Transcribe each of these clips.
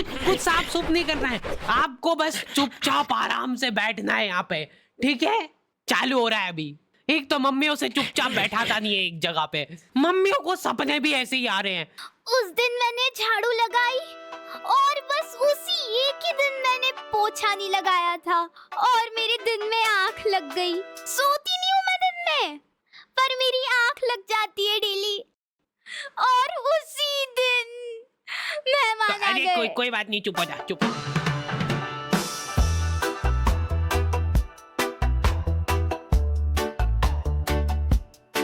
कुछ साफ सुफ नहीं करना है आपको, बस चुपचाप आराम से बैठना है यहाँ पे, ठीक है? चालू हो रहा है अभी। एक तो मम्मियों से चुपचाप बैठाता नहीं है एक जगह पे, मम्मियों को सपने भी ऐसे ही आ रहे हैं। उस दिन मैंने झाड़ू लगाई और बस उसी एक ही दिन मैंने पोछा नहीं लगाया था और मेरे दिन में आंख लग गई। सोती नहीं हूँ मैं दिन में, पर मेरी आंख लग जाती है डेली और उसी दिन मेहमान आ गए। कोई बात नहीं, चुप हो जा, चुप।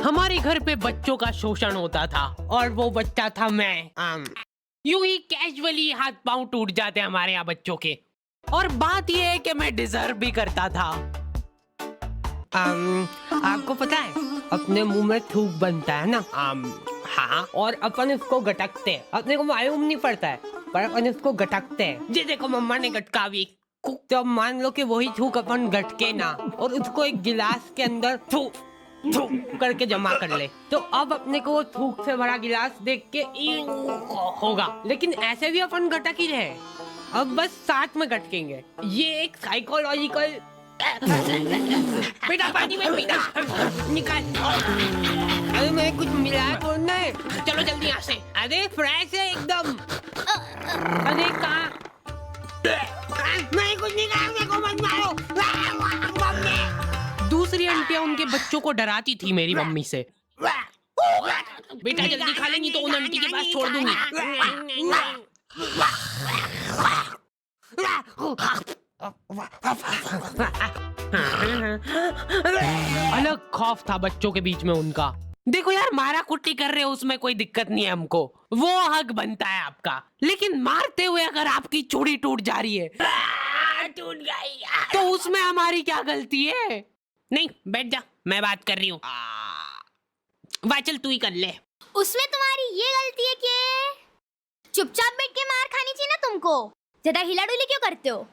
हमारे घर पे बच्चों का शोषण होता था और वो बच्चा था मैं। यूं ही कैजुअली हाथ पांव टूट जाते हमारे यहाँ बच्चों के, और बात ये है कि मैं डिजर्व भी करता था। आपको पता है अपने मुंह में थूक बनता है ना? हाँ, और अपन इसको गटकते हैं, अपने को मालूम नहीं पड़ता है पर अपन इसको गटकते हैं। जी देखो मम्मा ने गटका भी, तो मान लो कि वही थूक अपन गटके ना और उसको एक गिलास के अंदर थूक करके जमा कर ले, तो अब अपने को वो थूक से भरा गिलास देख के होगा, लेकिन ऐसे भी अपन गटक ही रहे, अब बस साथ में गटकेंगे। ये एक साइकोलॉजिकल। बेटा पानी में पीना निकाल। अरे मैं कुछ मिला है बोलना है, चलो जल्दी यहाँ से। अरे फ्रेश है एकदम। अरे कहाँ? मैं कुछ नहीं कहा, मेरे को मत मारो। दूसरी आंटियां उनके बच्चों को डराती थी मेरी मम्मी से। बेटा जल्दी खा ले, नहीं तो उन आंटी के पास छोड़ दूंगी। अलग खौफ था बच्चों के बीच में उनका। देखो यार, मारा कुट्टी कर रहे हो उसमें कोई दिक्कत नहीं है हमको, वो हक बनता है आपका, लेकिन मारते हुए अगर आपकी चूड़ी टूट जा रही है, टूट गई, तो उसमें हमारी क्या गलती है? नहीं, बैठ जा, मैं बात कर रही हूँ। वाह चल तू ही कर ले। उसमें तुम्हारी ये गलती है कि चुपचाप बैठ के मार खानी चाहिए ना तुमको, ज्यादा हिला डुली क्यों करते हो?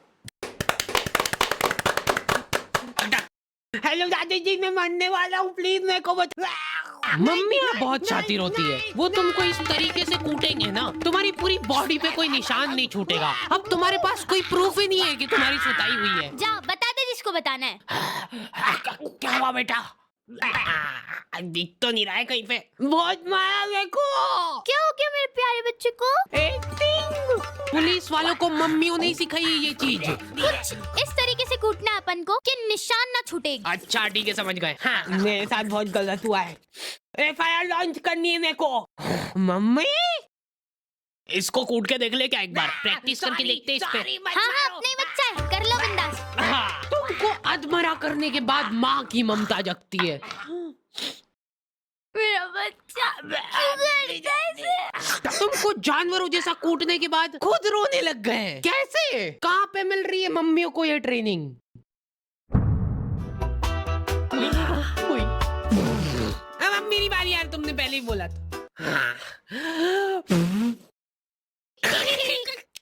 हेलो दादी जी, मैं मरने वाला हूँ, प्लीज मेरे को बचा। मम्मी ना बहुत शातिर होती है, वो तुमको इस तरीके से कूटेंगे ना तुम्हारी पूरी बॉडी पे कोई निशान नहीं छूटेगा। अब तुम्हारे पास कोई प्रूफ ही नहीं है कि तुम्हारी सुताई हुई है। जा बता दे जिसको बताना है। क्या हुआ बेटा? दिख तो नहीं रहा है कहीं पे। बहुत मारा मेरे को। क्या हो गया मेरे प्यारे बच्चे को? एक्टिंग। पुलिस वालों को मम्मियों नहीं सिखाई है ये चीज। कुछ इस तरीके से कूटना अपन को कि निशान ना छूटेगी। अच्छा ठीक है, समझ गए। हाँ, मेरे साथ बहुत गलत हुआ है, FIR लॉन्च करनी है मेरे को। मम्मी इसको कूट के देख ले क्या एक बार, प्रैक्टिस करके देखते इस पे। हाँ अपने ही बच्चा है, कर लो बिंदास। हाँ, तुमको अधमरा करने के बाद माँ की ममता जगती है। मेरा बच्चा तुमको जानवरों जैसा कूटने के बाद खुद रोने लग गए। कैसे? कहाँ पे मिल रही है मम्मियों को ये ट्रेनिंग? अब मेरी बारी यार, तुमने पहले ही बोला था।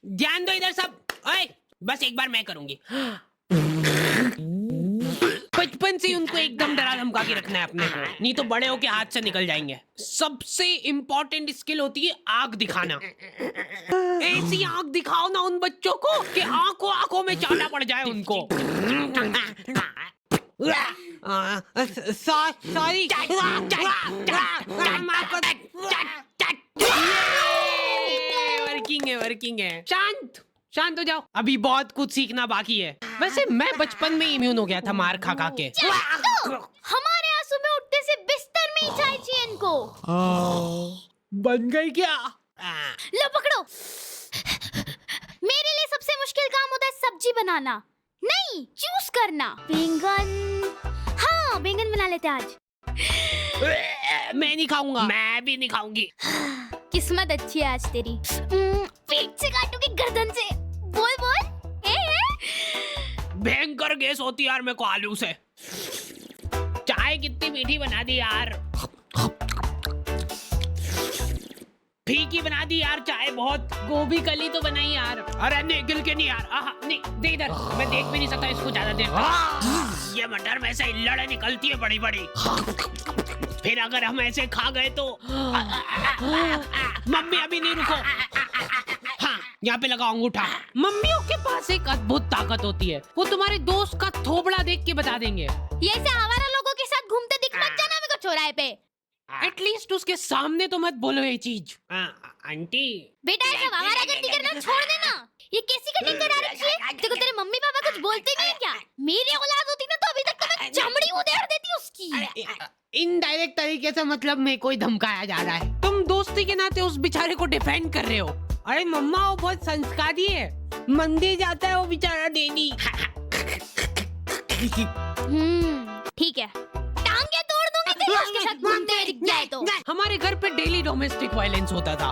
ध्यान दो इधर सब। ओए, बस एक बार मैं करूंगी। बचपन से उनको एकदम डरा धमका के रखना है अपने को, नहीं तो बड़े होके हाथ से निकल जाएंगे। सबसे इम्पोर्टेंट स्किल होती है आंख दिखाना। ऐसी आंख दिखाओ ना उन बच्चों को कि आंखों आंखों में चाटा पड़ जाए उनको। सॉरी, वर्किंग है। शांत हो जाओ, अभी बहुत कुछ सीखना बाकी है। वैसे मैं बचपन में इम्यून हो गया था मार खा खा के। हमारे आंसू में उठने से बिस्तर में ही चाय चाहिए इनको। बन गई क्या? लो पकड़ो। मेरे लिए सबसे मुश्किल काम होता है सब्जी बनाना, नहीं चूज करना। बैंगन, हाँ बैंगन बना लेते आज। मैं नहीं खाऊंगा। मैं भी नहीं खाऊंगी। किस्मत अच्छी है आज तेरी। पेट से काटूंगी गर्दन से। बोल बोल। भयंकर गैस होती यार मेरे को आलू से। चाय कितनी मीठी बना दी यार, फीकी बना दी यार चाय बहुत। गोभी कली तो बनाई यार। अरे नहीं, गिल के नहीं यार। नहीं दे इधर, मैं देख भी नहीं सकता इसको ज्यादा देर। ये मटर में से लड़े निकलती है बड़ी बड़ी, फिर अगर हम ऐसे खा गए तो। मम्मी अभी नहीं, रुको। हाँ यहाँ पे लगाओ अंगूठा। मम्मियों के पास एक अद्भुत ताकत होती है, वो तुम्हारे दोस्त का थोबड़ा देख के बता देंगे। ये ऐसे आवारा लोगों के साथ घूमते दिख मत जाना मेरे को चौराहे पे। एटलीस्ट उसके सामने तो मत बोलो ये चीज। आंटी बेटा ऐसा आवारा गर्दी करना छोड़ देना। ये कैसी कटिंग करा रखी है? देखो तेरे मम्मी पापा कुछ बोलते नहीं है क्या? मेरी औलाद होती ना तो अभी तक तो मैं चमड़ी उधेड़ देती उसकी। इनडायरेक्ट तरीके से मतलब मेरे को ही धमकाया जा रहा है। तुम दोस्ती के नाते उस बेचारे को डिफेंड कर रहे हो। अरे मम्मा वो बहुत संस्कारी है, मंदिर जाता है वो बेचारा डेली। ठीक है, टांगे तोड़ दूंगी तेरी उसके साथ घूमते दिख जाए तो। हमारे घर पे डेली डोमेस्टिक वायलेंस होता था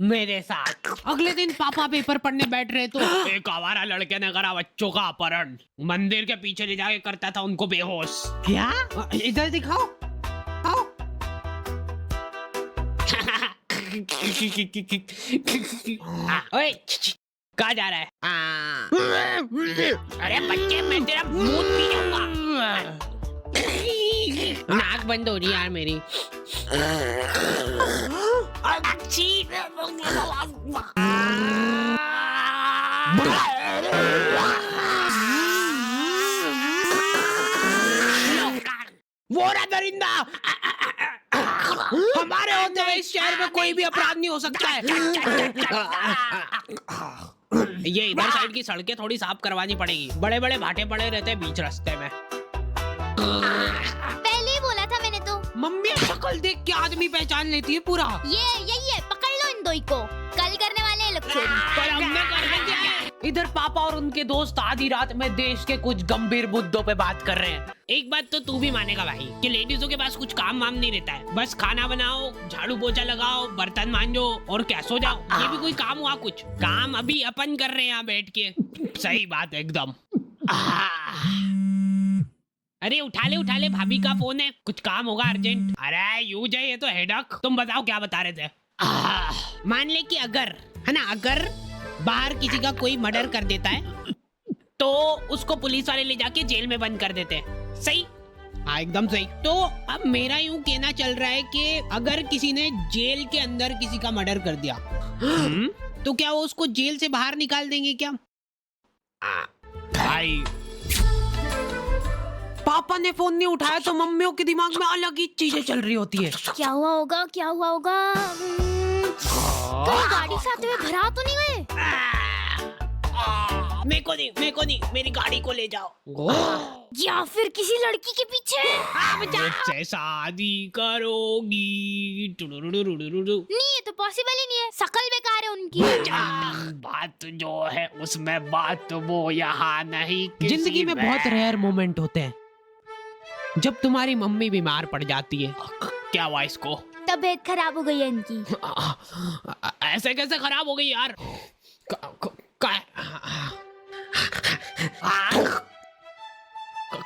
मेरे साथ। अगले दिन पापा पेपर पढ़ने बैठ रहे तो एक आवारा लड़के ने करा बच्चों का अपहरण, मंदिर के पीछे ले जाके करता था उनको बेहोश। क्या? इधर दिखाओ। आओ। ओए कहाँ जा रहा है? अरे बच्चे मैं तेरा मुंह पी जाऊंगा। नाक बंद हो रही यार मेरी। वो रहा दरिंदा। हमारे होते हुए इस शहर में कोई भी अपराध नहीं हो सकता है। ये इधर साइड की सड़कें थोड़ी साफ करवानी पड़ेगी, बड़े बड़े भाटे पड़े रहते हैं बीच रास्ते में। पहले ही बोला था मैंने तो। मम्मी शक्ल देख के आदमी पहचान लेती है पूरा। ये यही है, पकड़ लो इन दो को, कल करने वाले हैं लोग चोरी। पर हमने करना क्या है? इधर पापा और उनके दोस्त आधी रात में देश के कुछ गंभीर मुद्दों पे बात कर रहे हैं। एक बात तो तू भी मानेगा भाई कि लेडीजों के पास कुछ काम वाम नहीं रहता है, बस खाना बनाओ, झाड़ू पोछा लगाओ, बर्तन मांजो और क्या सो जाओ। ये भी कोई काम हुआ? कुछ काम अभी अपन कर रहे हैं यहाँ बैठ के। सही बात एकदम। अरे उठा ले भाभी का फोन है, कुछ काम होगा अर्जेंट। अरे यूज है ये तो हेडक। तुम बताओ क्या बता रहे थे? मान ले कि अगर है ना, अगर बाहर किसी का कोई मर्डर कर देता है तो उसको पुलिस वाले ले जाके जेल में बंद कर देते हैं। सही? हाँ एकदम सही। तो अब मेरा यूं कहना चल रहा है कि अगर किसी ने जेल के अंदर किसी का मर्डर कर दिया तो क्या वो उसको जेल से बाहर निकाल देंगे क्या? भाई पापा ने फोन नहीं उठाया तो मम्मियों के दिमाग में अलग ही चीजें चल रही होती है। क्या हुआ होगा, क्या हुआ होगा? कहीं गाड़ी से आते हुए भरा तो नहीं गए? मेरे को नहीं, मेरी गाड़ी को ले जाओ। या फिर किसी लड़की के पीछे? मुझसे शादी करोगी? नहीं, ये तो पॉसिबल ही नहीं है, शकल बेकार है उनकी। बात जो है उसमें बात तो वो यहाँ नहीं। जिंदगी में बहुत रेयर मोमेंट होते हैं जब तुम्हारी मम्मी बीमार पड़ जाती है। क्या हुआ इसको? तबीयत खराब हो गई है इनकी। ऐसे कैसे खराब हो गई यार?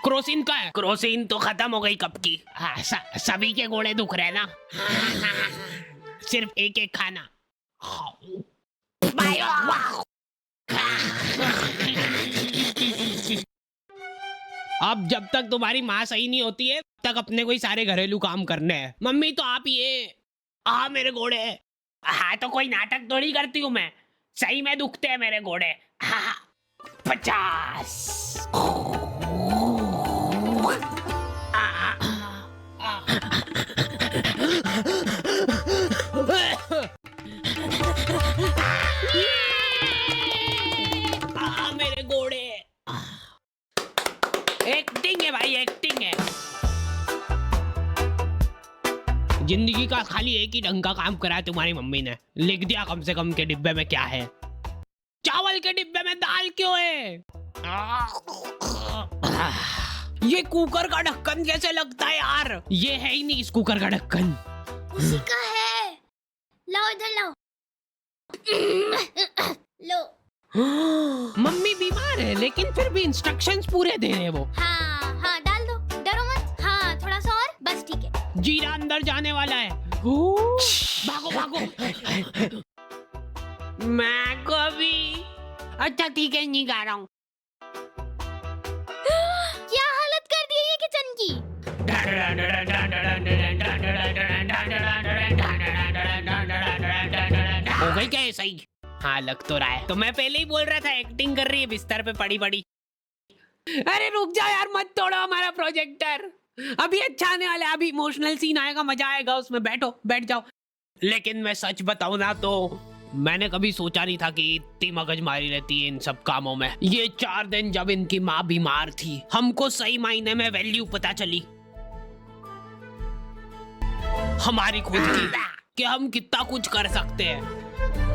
क्रोसिन का है? क्रोसिन तो खत्म हो गई कब की। सभी के गोड़े दुख रहे ना, सिर्फ एक एक खाना। अब जब तक तुम्हारी माँ सही नहीं होती है तक अपने कोई सारे घरेलू काम करने हैं। मम्मी तो आप ये मेरे घोड़े। हाँ तो कोई नाटक थोड़ी करती हूँ मैं, सही में दुखते हैं मेरे घोड़े। 50। मेरे घोड़े। एक्टिंग है भाई, एक्टिंग है। जिंदगी का खाली एक ही ढंग का काम करा है तुम्हारी मम्मी ने। लिख दिया कम से कम के डिब्बे में क्या है। चावल के डिब्बे में दाल क्यों है? ये कुकर का ढक्कन कैसे लगता है यार? ये है ही नहीं इस कुकर का ढक्कन। उसी का है। लाओ इधर लाओ। लो। मम्मी बीमार है लेकिन फिर भी इंस्ट्रक्शंस पूरे दे रहे हैं वो। हाँ डाल दो, डरो मत। हाँ थोड़ा सा और, बस ठीक है। जीरा अंदर जाने वाला है। भागो भागो। मैं कभी। अच्छा ठीक है, नहीं गा रहा हूँ। क्या हालत कर दी है ये किचन की? हो गई क्या? सही। हाँ लग तो रहा है। तो मैं पहले ही बोल रहा था एक्टिंग कर रही है बिस्तर पे पड़ी पड़ी। अरे रुक जाओ यार, मत तोड़ो हमारा प्रोजेक्टर। अभी अच्छा आने वाला है, अभी इमोशनल सीन आएगा, मजा आएगा उसमें। बैठ जाओ। लेकिन मैं सच बताऊं ना तो मैंने कभी सोचा नहीं था कि इतनी मगजमारी रहती है इन सब कामों में। ये 4 दिन जब इनकी माँ बीमार थी, हमको सही मायने में वैल्यू पता चली हमारी खुद की, कि हम कितना कुछ कर सकते हैं।